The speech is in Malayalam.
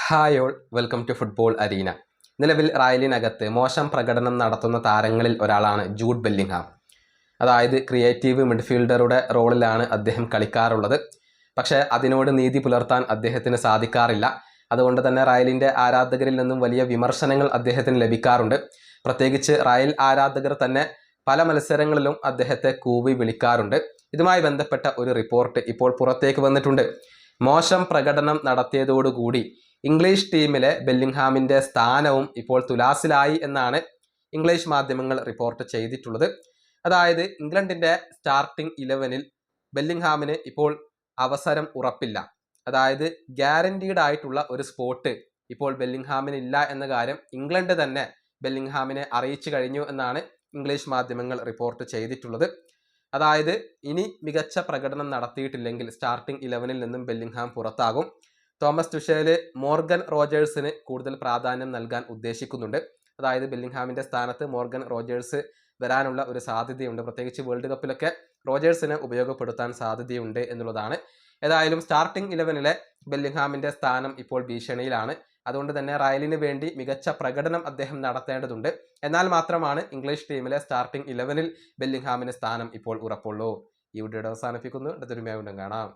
Hi all, welcome to football arena. നിലവിൽ റയലിനകത്ത് മോശം പ്രകടനം നടത്തുന്ന താരങ്ങളിൽ ഒരാളാണ് ജൂഡ് ബെല്ലിംഗ്ഹാം. അതായത് ക്രിയേറ്റീവ് മിഡ്ഫീൽഡറുടെ റോളിലാണ് അദ്ദേഹം കളിക്കാറുള്ളത്. പക്ഷേ അതിനോട് നീതി പുലർത്താൻ അദ്ദേഹത്തിന് സാധിക്കാറില്ല. അതുകൊണ്ട് തന്നെ റയലിൻ്റെ ആരാധകരിൽ നിന്നും വലിയ വിമർശനങ്ങൾ അദ്ദേഹത്തിന് ലഭിക്കാറുണ്ട്. പ്രത്യേകിച്ച് റയൽ ആരാധകർ തന്നെ പല മത്സരങ്ങളിലും അദ്ദേഹത്തെ കൂവി വിളിക്കാറുണ്ട്. ഇതുമായി ബന്ധപ്പെട്ട ഒരു റിപ്പോർട്ട് ഇപ്പോൾ പുറത്തേക്ക് വന്നിട്ടുണ്ട്. മോശം പ്രകടനം നടത്തിയതോടുകൂടി ഇംഗ്ലീഷ് ടീമിലെ ബെല്ലിംഗ്ഹാമിൻ്റെ സ്ഥാനവും ഇപ്പോൾ തുലാസിലായി എന്നാണ് ഇംഗ്ലീഷ് മാധ്യമങ്ങൾ റിപ്പോർട്ട് ചെയ്തിട്ടുള്ളത്. അതായത് ഇംഗ്ലണ്ടിൻ്റെ സ്റ്റാർട്ടിംഗ് 11-ൽ ബെല്ലിംഗ്ഹാമിന് ഇപ്പോൾ അവസരം ഉറപ്പില്ല. അതായത് ഗ്യാരൻറ്റീഡ് ആയിട്ടുള്ള ഒരു സ്പോട്ട് ഇപ്പോൾ ബെല്ലിംഗ്ഹാമിന് ഇല്ല എന്ന കാര്യം ഇംഗ്ലണ്ട് തന്നെ ബെല്ലിംഗ്ഹാമിനെ അറിയിച്ചു കഴിഞ്ഞു എന്നാണ് ഇംഗ്ലീഷ് മാധ്യമങ്ങൾ റിപ്പോർട്ട് ചെയ്തിട്ടുള്ളത്. അതായത് ഇനി മികച്ച പ്രകടനം നടത്തിയിട്ടില്ലെങ്കിൽ സ്റ്റാർട്ടിംഗ് 11-ൽ നിന്നും ബെല്ലിംഗ്ഹാം പുറത്താകും. തോമസ് തുഷേൽ മോർഗൻ റോജേഴ്സിന് കൂടുതൽ പ്രാധാന്യം നൽകാൻ ഉദ്ദേശിക്കുന്നുണ്ട്. അതായത് ബെല്ലിംഗ്ഹാമിൻ്റെ സ്ഥാനത്ത് മോർഗൻ റോജേഴ്സ് വരാനുള്ള ഒരു സാധ്യതയുണ്ട്. പ്രത്യേകിച്ച് വേൾഡ് കപ്പിലൊക്കെ റോജേഴ്സിനെ ഉപയോഗപ്പെടുത്താൻ സാധ്യതയുണ്ട് എന്നുള്ളതാണ്. ഏതായാലും സ്റ്റാർട്ടിംഗ് 11-ലെ ബെല്ലിംഗ്ഹാമിൻ്റെ സ്ഥാനം ഇപ്പോൾ ഭീഷണിയിലാണ്. അതുകൊണ്ട് തന്നെ റയലിന് വേണ്ടി മികച്ച പ്രകടനം അദ്ദേഹം നടത്തേണ്ടതുണ്ട്. എന്നാൽ മാത്രമാണ് ഇംഗ്ലീഷ് ടീമിലെ സ്റ്റാർട്ടിംഗ് 11-ൽ ബെല്ലിംഗ്ഹാമിന് സ്ഥാനം ഇപ്പോൾ ഉറപ്പുള്ളൂ. ഈ വീഡിയോ അവസാനിപ്പിക്കുന്നു. അടുത്തൊരു വീണ്ടും കാണാം.